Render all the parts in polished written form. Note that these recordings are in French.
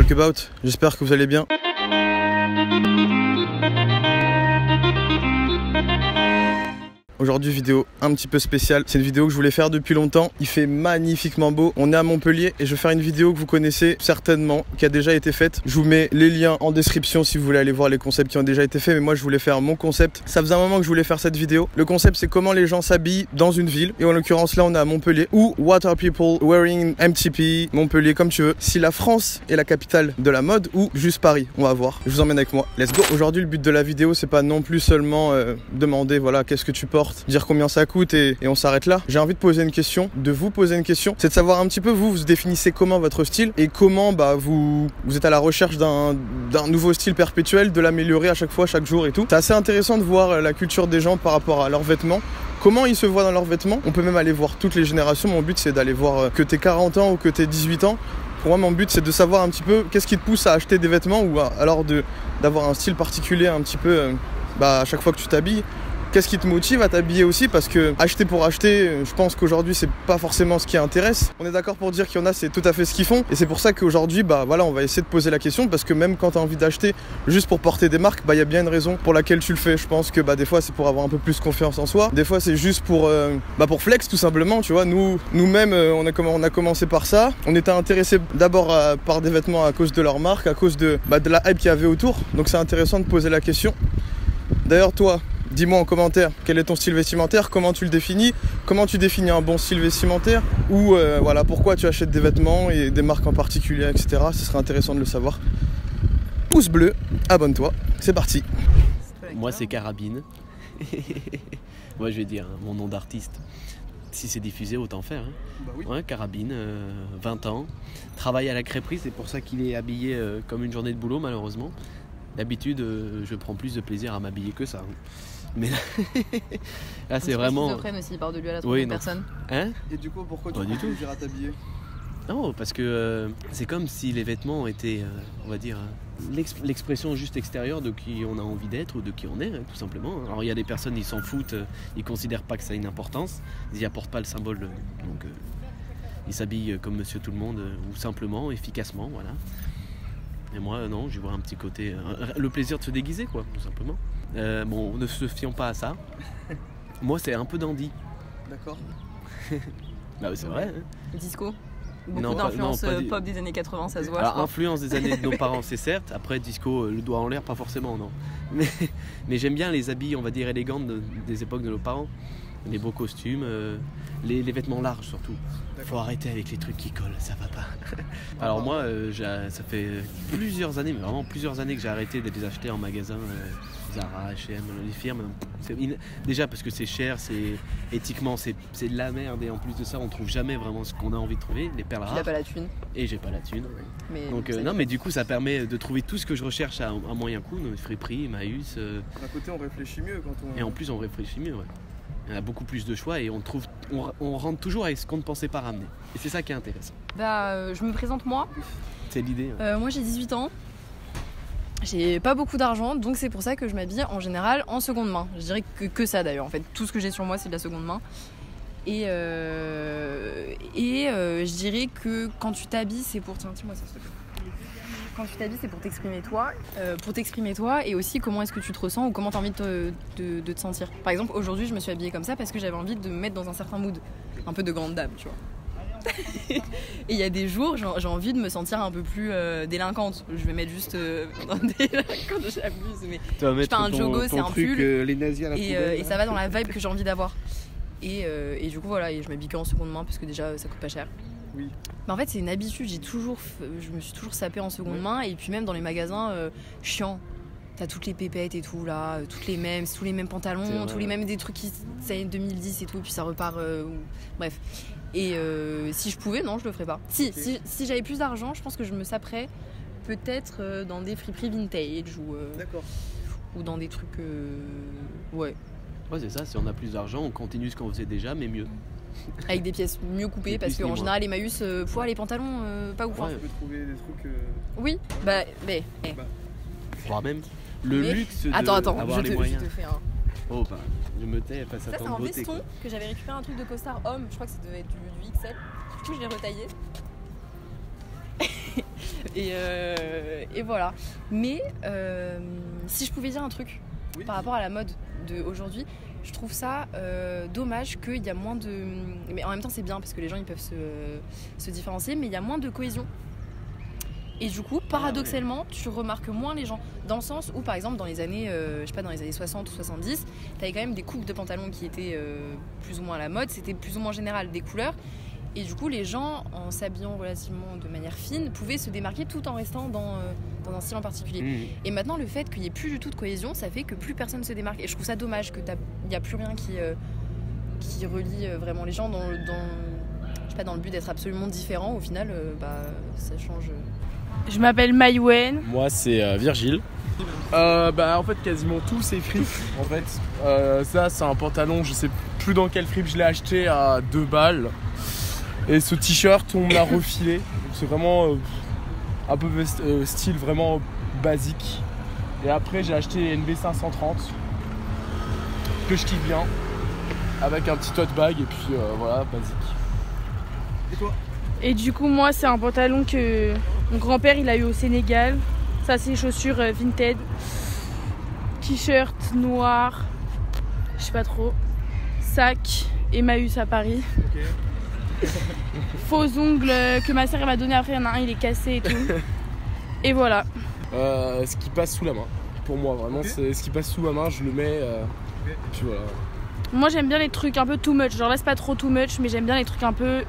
Talk About, j'espère que vous allez bien. Aujourd'hui, vidéo un petit peu spéciale. C'est une vidéo que je voulais faire depuis longtemps. Il fait magnifiquement beau. On est à Montpellier et je vais faire une vidéo que vous connaissez certainement, qui a déjà été faite. Je vous mets les liens en description si vous voulez aller voir les concepts qui ont déjà été faits. Mais moi, je voulais faire mon concept. Ça faisait un moment que je voulais faire cette vidéo. Le concept, c'est comment les gens s'habillent dans une ville. Et en l'occurrence, là, on est à Montpellier. Ou What are people wearing MTP, Montpellier, comme tu veux. Si la France est la capitale de la mode ou juste Paris, on va voir. Je vous emmène avec moi. Let's go. Aujourd'hui, le but de la vidéo, c'est pas non plus seulement demander, voilà, qu'est-ce que tu portes, dire combien ça coûte et on s'arrête là. J'ai envie de poser une question, de vous poser une question, c'est de savoir un petit peu vous définissez comment votre style et comment vous êtes à la recherche d'un nouveau style perpétuel, de l'améliorer à chaque fois, chaque jour et tout. C'est assez intéressant de voir la culture des gens par rapport à leurs vêtements. Comment ils se voient dans leurs vêtements. On peut même aller voir toutes les générations. Mon but, c'est d'aller voir que t'es 40 ans ou que t'es 18 ans. Pour moi, mon but, c'est de savoir un petit peu qu'est-ce qui te pousse à acheter des vêtements ou alors d'avoir un style particulier un petit peu à chaque fois que tu t'habilles. Qu'est-ce qui te motive à t'habiller aussi? Parce que acheter pour acheter, je pense qu'aujourd'hui c'est pas forcément ce qui intéresse. On est d'accord pour dire qu'il y en a, c'est tout à fait ce qu'ils font. Et c'est pour ça qu'aujourd'hui, voilà, on va essayer de poser la question. Parce que même quand t'as envie d'acheter juste pour porter des marques, y a bien une raison pour laquelle tu le fais. Je pense que des fois c'est pour avoir un peu plus confiance en soi. Des fois c'est juste pour flex tout simplement, tu vois. Nous-mêmes, on a commencé par ça. On était intéressés d'abord par des vêtements à cause de leur marque, à cause de la hype qu'il y avait autour. Donc c'est intéressant de poser la question. D'ailleurs, toi, dis-moi en commentaire quel est ton style vestimentaire, comment tu le définis, comment tu définis un bon style vestimentaire, ou voilà, pourquoi tu achètes des vêtements et des marques en particulier, etc. Ce serait intéressant de le savoir. Pouce bleu, abonne-toi, c'est parti. Moi c'est Carabine. Moi je vais dire mon nom d'artiste. Si c'est diffusé, autant faire. Hein. Oui. Ouais, Carabine, 20 ans, travaille à la crêperie, c'est pour ça qu'il est habillé comme une journée de boulot malheureusement. D'habitude, je prends plus de plaisir à m'habiller que ça. Hein. Mais là c'est vraiment. Schizophrène aussi par de lui à la troisième personne. Hein? Et du coup, pourquoi tu prends plaisir à t'habiller? Non, parce que c'est comme si les vêtements étaient, on va dire, l'expression juste extérieure de qui on a envie d'être ou de qui on est, hein, tout simplement. Alors il y a des personnes, ils s'en foutent, ils considèrent pas que ça a une importance, ils n'y apportent pas le symbole, donc ils s'habillent comme monsieur tout le monde, ou simplement, efficacement, voilà. Et moi, non, j'y vois un petit côté... le plaisir de se déguiser, quoi, tout simplement. Bon, ne se fions pas à ça. Moi, c'est un peu dandy. D'accord. Bah, c'est vrai. Hein. Disco. Beaucoup d'influence pop des années 80, ça se voit. Alors, influence des années de nos parents, c'est certes. Après, disco, le doigt en l'air, pas forcément, non. Mais j'aime bien les habits, on va dire, élégants des époques de nos parents. Les beaux costumes, les vêtements larges surtout. Faut arrêter avec les trucs qui collent, ça va pas. Alors moi, ça fait plusieurs années, mais vraiment plusieurs années que j'ai arrêté de les acheter en magasin, Zara, H&M, les firmes. Déjà parce que c'est cher, éthiquement c'est de la merde et en plus de ça on trouve jamais vraiment ce qu'on a envie de trouver, les perles rares. Il a pas la thune. Et j'ai pas la thune. Mais donc non, mais du coup ça permet de trouver tout ce que je recherche à moyen coût, friperie, Emmaüs. D'un côté on réfléchit mieux quand on... Et en plus on réfléchit mieux, ouais. Il y a beaucoup plus de choix et on rentre toujours avec ce qu'on ne pensait pas ramener. Et c'est ça qui est intéressant. Je me présente moi. C'est l'idée. Moi j'ai 18 ans. J'ai pas beaucoup d'argent, donc c'est pour ça que je m'habille en général en seconde main. Je dirais que ça d'ailleurs. En fait, tout ce que j'ai sur moi c'est de la seconde main. Et je dirais que quand tu t'habilles, c'est pour... Tiens, moi ça s'il te plaît. Quand tu t'habilles, c'est pour t'exprimer toi et aussi comment est-ce que tu te ressens ou comment tu as envie de te sentir. Par exemple, aujourd'hui, je me suis habillée comme ça parce que j'avais envie de me mettre dans un certain mood, un peu de grande dame, tu vois. Et il y a des jours, j'ai envie de me sentir un peu plus délinquante. Je vais mettre juste dans quand j'abuse, mais je fais un jogo, c'est un pull les nazis à la et ça va dans la vibe que j'ai envie d'avoir. Et du coup, voilà, et je m'habille qu'en seconde main parce que déjà, ça coûte pas cher. Oui. Mais en fait c'est une habitude, je me suis toujours sapée en seconde main et puis même dans les magasins chiant, t'as toutes les pépettes et tout là, tous les mêmes pantalons, tous les mêmes des trucs qui c'est 2010 et tout et puis ça repart bref. Et si je pouvais, non je le ferais pas. Si j'avais plus d'argent, je pense que je me saperais peut-être dans des friperies vintage ou dans des trucs ouais c'est ça, si on a plus d'argent on continue ce qu'on faisait déjà mais mieux. Avec des pièces mieux coupées parce qu'en général Emmaüs, les pantalons pas ouf. Ouais, tu peux trouver des trucs... Oui, mais... Voire même le luxe de avoir les moyens. Je te fais un... Oh je me tais face à ça, tant c'est de un beauté. veston que j'avais récupéré un truc de costard homme, je crois que ça devait être du XL. Du coup je l'ai retaillé. Et voilà. Mais si je pouvais dire un truc par rapport à la mode d'aujourd'hui, je trouve ça dommage qu'il y a moins de... Mais en même temps c'est bien parce que les gens ils peuvent se différencier, mais il y a moins de cohésion. Et du coup, paradoxalement, tu remarques moins les gens. Dans le sens où, par exemple, dans les années, dans les années 60 ou 70, t'avais quand même des coupes de pantalons qui étaient plus ou moins à la mode. C'était plus ou moins général, des couleurs. Et du coup, les gens, en s'habillant relativement de manière fine, pouvaient se démarquer tout en restant dans un style en particulier. Et maintenant, le fait qu'il n'y ait plus du tout de cohésion, ça fait que plus personne se démarque. Et je trouve ça dommage qu'il n'y a plus rien qui relie vraiment les gens dans le but d'être absolument différent. Au final, ça change... Je m'appelle Maïwen. Moi c'est Virgile. En fait quasiment tout c'est fripe. En fait ça c'est un pantalon, je sais plus dans quel fripe je l'ai acheté à 2 balles. Et ce t-shirt on me l'a refilé. Donc, c'est vraiment un peu style vraiment basique. Et après j'ai acheté les NB 530 que je kiffe bien. Avec un petit tote bag et puis voilà, basique. Et toi? Et du coup moi c'est un pantalon que mon grand-père il a eu au Sénégal. Ça c'est chaussures vintage. T-shirt noir. Je sais pas trop. Sac Emmaüs à Paris. Okay. Faux ongles que ma sœur m'a donné après, il y en a un il est cassé et tout. Et voilà. Ce qui passe sous la main. Pour moi vraiment c'est ce qui passe sous ma main, je le mets et puis voilà. Moi j'aime bien les trucs un peu too much. Genre là c'est pas trop too much mais j'aime bien les trucs un peu...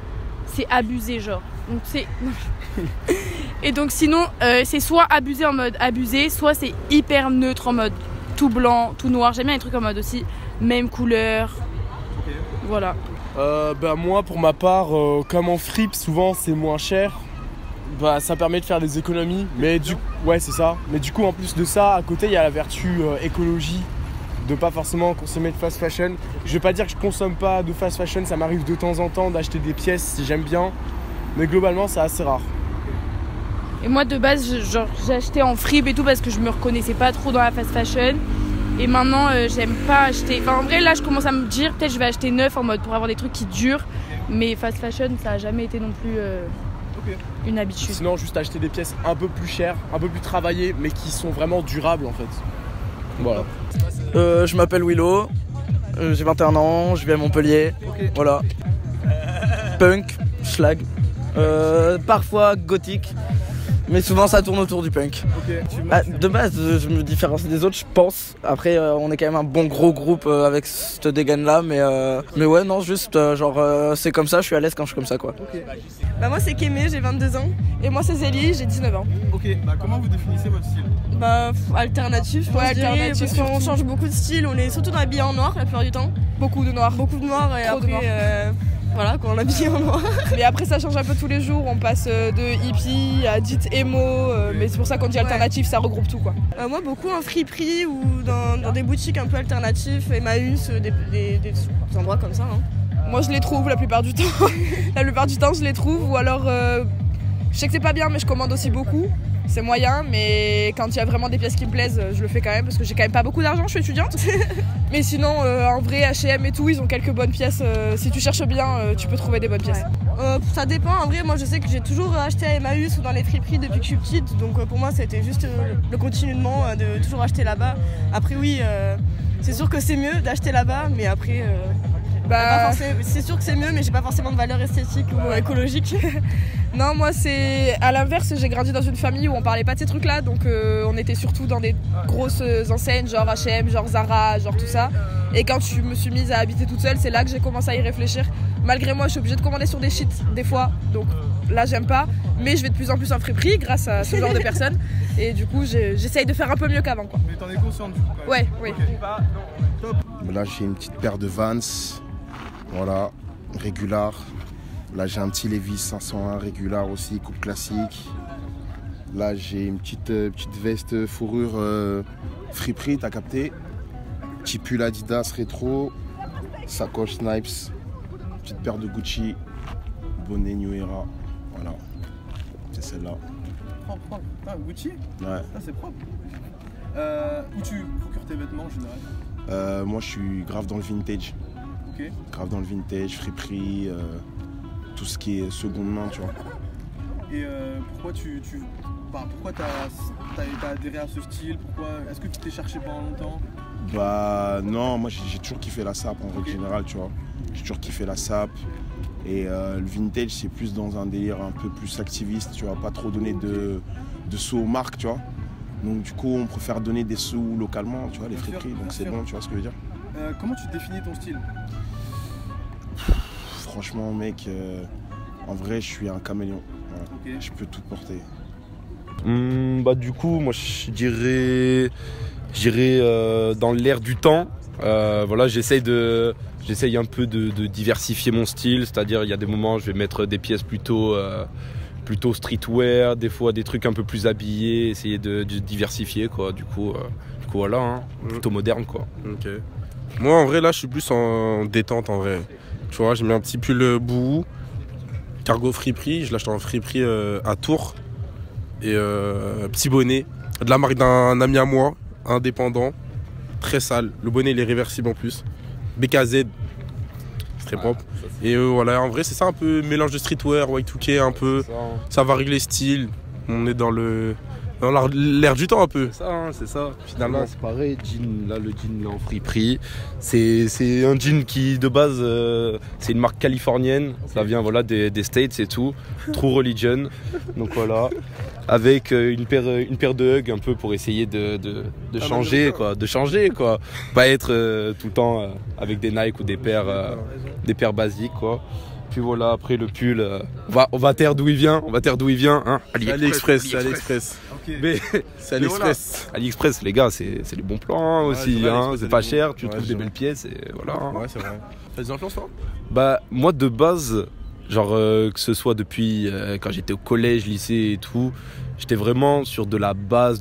C'est abusé genre. Donc c'est... Et donc sinon c'est soit abusé en mode abusé, soit c'est hyper neutre en mode tout blanc, tout noir. J'aime bien les trucs en mode aussi même couleur. Voilà. Moi pour ma part comme en fripe souvent c'est moins cher. Ça permet de faire des économies. Mais ouais c'est ça. Mais du coup en plus de ça à côté il y a la vertu écologie. De pas forcément consommer de fast fashion. Je vais pas dire que je consomme pas de fast fashion, ça m'arrive de temps en temps d'acheter des pièces si j'aime bien, mais globalement c'est assez rare. Et moi de base j'ai acheté en fripe et tout parce que je me reconnaissais pas trop dans la fast fashion. Et maintenant j'aime pas acheter, en vrai là je commence à me dire peut-être je vais acheter neuf en mode pour avoir des trucs qui durent. Mais fast fashion ça a jamais été non plus une habitude. Sinon juste acheter des pièces un peu plus chères, un peu plus travaillées mais qui sont vraiment durables en fait. Voilà. Je m'appelle Willow, j'ai 21 ans, je vis à Montpellier. Voilà. Punk, schlag, parfois gothique, mais souvent ça tourne autour du punk. De base, je me différencie des autres, je pense. Après, on est quand même un bon gros groupe avec cette dégaine là, mais ouais, non, juste c'est comme ça, je suis à l'aise quand je suis comme ça quoi. Moi c'est Kémé, j'ai 22 ans. Et moi c'est Zélie, j'ai 19 ans. Comment vous définissez votre style? Alternatif, parce qu'on change beaucoup de style. On est surtout habillés en noir la plupart du temps. Beaucoup de noir et trop après voilà quand on est habillé en noir. Mais après ça change un peu tous les jours, on passe de hippie à dite emo, mais c'est pour ça qu'on dit alternatif, ça regroupe tout quoi. Moi beaucoup en friperie ou dans des boutiques un peu alternatifs, Emmaüs, des endroits comme ça. Moi je les trouve la plupart du temps. La plupart du temps je les trouve ou alors je sais que c'est pas bien mais je commande aussi beaucoup. C'est moyen mais quand il y a vraiment des pièces qui me plaisent je le fais quand même parce que j'ai quand même pas beaucoup d'argent, je suis étudiante. Mais sinon en vrai H&M et tout ils ont quelques bonnes pièces. Si tu cherches bien tu peux trouver des bonnes pièces. Ça dépend en vrai, moi je sais que j'ai toujours acheté à Emmaüs ou dans les friperies depuis que je suis petite. Donc pour moi c'était juste le continuement de toujours acheter là-bas. Après oui c'est sûr que c'est mieux d'acheter là-bas mais après... c'est sûr que c'est mieux mais j'ai pas forcément de valeur esthétique ou écologique. Non moi c'est à l'inverse, j'ai grandi dans une famille où on parlait pas de ces trucs là donc on était surtout dans des grosses enseignes genre H&M, genre Zara, genre tout ça. Et quand je me suis mise à habiter toute seule c'est là que j'ai commencé à y réfléchir. Malgré moi je suis obligée de commander sur des shit des fois donc là j'aime pas mais je vais de plus en plus en friperie grâce à ce genre de personnes et du coup j'essaye de faire un peu mieux qu'avant quoi. Mais t'en es consciente du coup quand même. Ouais, oui. Top. Là j'ai une petite paire de Vans. Voilà, régular. Là j'ai un petit Levi's 501 régular aussi, coupe classique. Là j'ai une petite veste fourrure friperie, t'as capté. Petit pull Adidas rétro, sacoche Snipes, petite paire de Gucci, bonnet New Era. Voilà, c'est celle-là. Propre. Gucci? Ouais. C'est propre. Où tu procures tes vêtements en général? Moi je suis grave dans le vintage. Grave dans le vintage, friperie, tout ce qui est seconde main, tu vois. Et pourquoi pourquoi t'as adhéré à ce style? Est-ce que tu t'es cherché pendant longtemps? Bah non, moi j'ai toujours kiffé la sape en règle générale, tu vois. J'ai toujours kiffé la sape. Et le vintage, c'est plus dans un délire un peu plus activiste, tu vois, pas trop donner de sous aux marques, tu vois. Donc du coup, on préfère donner des sous localement, tu vois, les friperies, donc c'est bon, tu vois ce que je veux dire. Comment tu définis ton style? Franchement, mec, en vrai, je suis un caméléon. Voilà. Okay. Je peux tout porter. Bah du coup, moi je dirais dans l'air du temps. Voilà, j'essaye un peu de diversifier mon style, c'est-à-dire il y a des moments je vais mettre des pièces plutôt streetwear, des fois des trucs un peu plus habillés, essayer de diversifier quoi. Du coup voilà, hein, plutôt moderne quoi. Ok. Moi en vrai là je suis plus en détente en vrai. Tu vois, j'ai mis un petit pull bout, cargo friperie, je l'ai acheté en friperie à Tours. Et petit bonnet de la marque d'un ami à moi, indépendant, très sale. Le bonnet il est réversible en plus. BKZ, c'est très propre. Et voilà, en vrai c'est ça un peu mélange de streetwear, Y2K un peu. Ça varie les styles. On est dans l'air du temps un peu. C'est ça. Finalement c'est pareil, le jean là en friperie. C'est un jean qui de base c'est une marque californienne. Ça vient voilà des States et tout. True Religion. Donc voilà. Avec une paire de Hug un peu pour essayer de changer quoi. De changer quoi. Pas être tout le temps avec des Nike ou des paires basiques quoi. Puis voilà, après le pull, on va taire d'où il vient, hein. AliExpress. Okay. Mais c'est AliExpress. Voilà. AliExpress, les gars, c'est les bons plans aussi, hein. C'est pas cher, tu trouves des belles pièces et voilà. Ouais, c'est vrai. T'as des influences toi? Bah, moi de base, genre que ce soit depuis quand j'étais au collège, lycée et tout, j'étais vraiment sur de la base.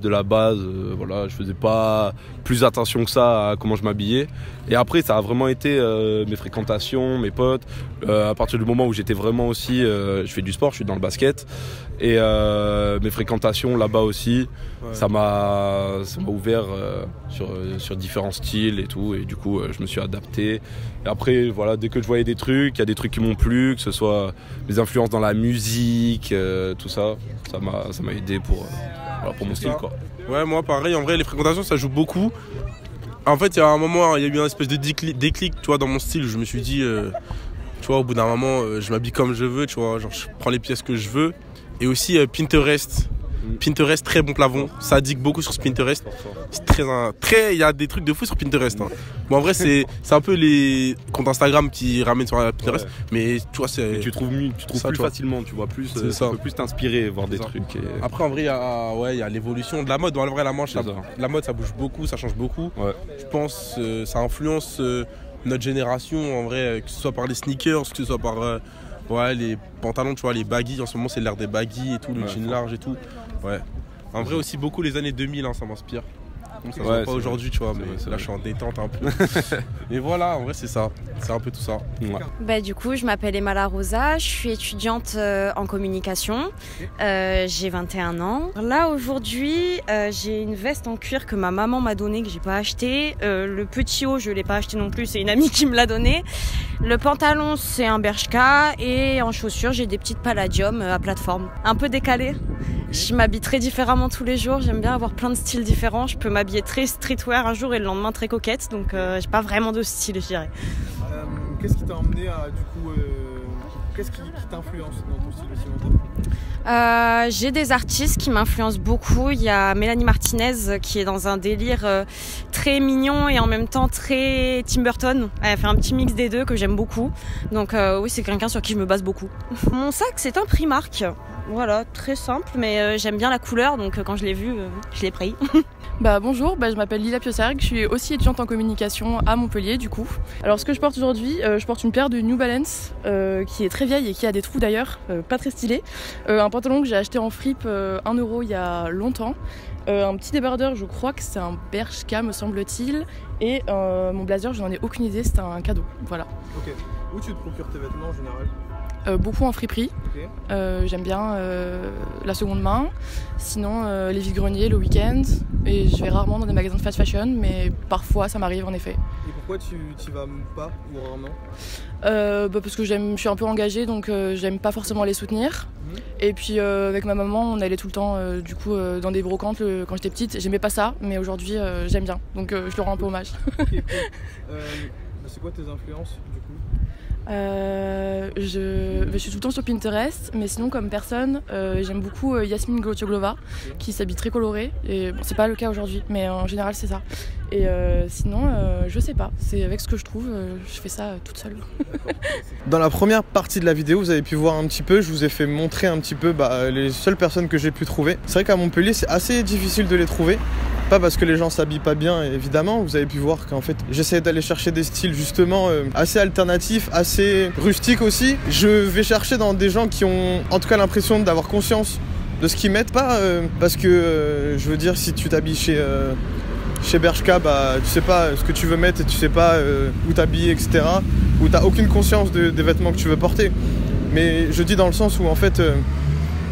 Voilà, je faisais pas plus attention que ça à comment je m'habillais. Et après, ça a vraiment été mes fréquentations, mes potes. À partir du moment où j'étais vraiment aussi, je fais du sport, je suis dans le basket. Et mes fréquentations là-bas aussi, ouais. ça m'a ouvert sur différents styles et tout. Et du coup, je me suis adapté. Et après, voilà, dès que je voyais des trucs, il y a des trucs qui m'ont plu, que ce soit mes influences dans la musique, tout ça, ça m'a aidé pour mon style quoi. Ouais, moi pareil, en vrai les fréquentations ça joue beaucoup. En fait il y a un moment, il y a eu une espèce de déclic tu vois, dans mon style, je me suis dit tu vois, au bout d'un moment je m'habille comme je veux, tu vois, genre je prends les pièces que je veux. Et aussi Pinterest, très bon plafond, ça digue beaucoup sur ce Pinterest. C'est très, il y a des trucs de fou sur Pinterest. Hein. Bon en vrai c'est un peu les comptes Instagram qui ramènent sur Pinterest, ouais. Mais tu vois c'est. Tu trouves ça, plus facilement, tu vois plus. Ça peut plus t'inspirer, voir des trucs. Et... Après en vrai il y a l'évolution de la mode. En vrai la mode ça bouge beaucoup, ça change beaucoup. Ouais. Je pense ça influence notre génération en vrai, que ce soit par les sneakers, que ce soit par ouais, les pantalons, tu vois, les baggy. En ce moment c'est l'ère des baggy et tout, le jean large et tout. Ouais. En vrai aussi beaucoup les années 2000 hein, ça m'inspire. Bon, ça se voit pas aujourd'hui, tu vois, mais là je suis en détente un peu. Et voilà, en vrai c'est ça, c'est un peu tout ça. Ouais. Bah, du coup, je m'appelle Emma La Rosa, je suis étudiante en communication, j'ai 21 ans. Là aujourd'hui, j'ai une veste en cuir que ma maman m'a donnée, que j'ai pas acheté. Le petit haut, je l'ai pas acheté non plus, c'est une amie qui me l'a donné. Le pantalon, c'est un Bershka et en chaussures, j'ai des petites Palladium à plateforme, un peu décalées. Je m'habille très différemment tous les jours, j'aime bien avoir plein de styles différents. Je peux m'habiller très streetwear un jour et le lendemain très coquette, donc j'ai pas vraiment de style, je dirais. Qu'est-ce qui t'a emmené à, du coup, qu'est-ce qui t'influence dans ton style vestimentaire? J'ai des artistes qui m'influencent beaucoup. Il y a Mélanie Martinez qui est dans un délire très mignon et en même temps très Tim Burton. Elle fait un petit mix des deux que j'aime beaucoup. Donc oui, c'est quelqu'un sur qui je me base beaucoup. Mon sac, c'est un Primark. Voilà, très simple, mais j'aime bien la couleur, donc quand je l'ai vu, je l'ai pris. Bonjour, je m'appelle Lila Piossarg, je suis aussi étudiante en communication à Montpellier du coup. Alors ce que je porte aujourd'hui, je porte une paire de New Balance qui est très vieille et qui a des trous d'ailleurs, pas très stylé. Un pantalon que j'ai acheté en fripe 1 € il y a longtemps. Un petit débardeur, je crois que c'est un Bershka me semble-t-il. Et mon blazer, je n'en ai aucune idée, c'était un cadeau, voilà. Ok, où tu te procures tes vêtements en général ? beaucoup en friperie. J'aime bien la seconde main. Sinon, les vides-greniers le week-end. Et je vais rarement dans des magasins de fast fashion, mais parfois ça m'arrive en effet. Et pourquoi tu vas pas ou rarement parce que je suis un peu engagée, donc j'aime pas forcément les soutenir. Et puis avec ma maman, on allait tout le temps dans des brocantes quand j'étais petite. J'aimais pas ça, mais aujourd'hui j'aime bien, donc je leur rends un peu hommage. Okay, cool. C'est quoi tes influences du coup? Je suis tout le temps sur Pinterest, mais sinon comme personne, j'aime beaucoup Yasmine Glotioglova, qui s'habille très colorée. Et bon, c'est pas le cas aujourd'hui, mais en général c'est ça. Et sinon, je sais pas, c'est avec ce que je trouve, je fais ça toute seule. Dans la première partie de la vidéo, vous avez pu voir un petit peu, je vous ai fait montrer un petit peu les seules personnes que j'ai pu trouver. C'est vrai qu'à Montpellier, c'est assez difficile de les trouver. Pas parce que les gens s'habillent pas bien, évidemment. Vous avez pu voir qu'en fait, j'essaie d'aller chercher des styles justement assez alternatifs, assez rustiques aussi. Je vais chercher dans des gens qui ont en tout cas l'impression d'avoir conscience de ce qu'ils mettent. Pas parce que, je veux dire, si tu t'habilles chez Bershka, tu sais pas ce que tu veux mettre et tu sais pas où t'habiller, etc. Ou t'as aucune conscience des vêtements que tu veux porter. Mais je dis dans le sens où en fait,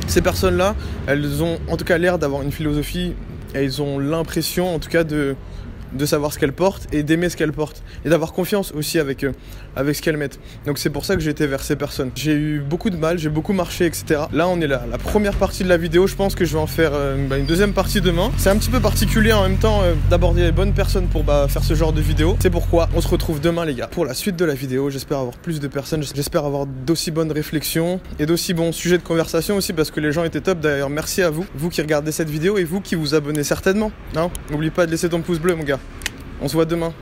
ces personnes-là, elles ont en tout cas l'air d'avoir une philosophie. Et ils ont l'impression en tout cas de savoir ce qu'elles portent et d'aimer ce qu'elles portent et d'avoir confiance aussi avec ce qu'elles mettent. Donc c'est pour ça que j'ai été vers ces personnes. J'ai eu beaucoup de mal, j'ai beaucoup marché, etc. Là on est là, la première partie de la vidéo. Je pense que je vais en faire une deuxième partie demain. C'est un petit peu particulier en même temps d'aborder les bonnes personnes pour faire ce genre de vidéo. C'est pourquoi on se retrouve demain les gars pour la suite de la vidéo. J'espère avoir plus de personnes, j'espère avoir d'aussi bonnes réflexions et d'aussi bons sujets de conversation aussi parce que les gens étaient top. D'ailleurs merci à vous, vous qui regardez cette vidéo et vous qui vous abonnez certainement. N'oublie pas de laisser ton pouce bleu mon gars. On se voit demain.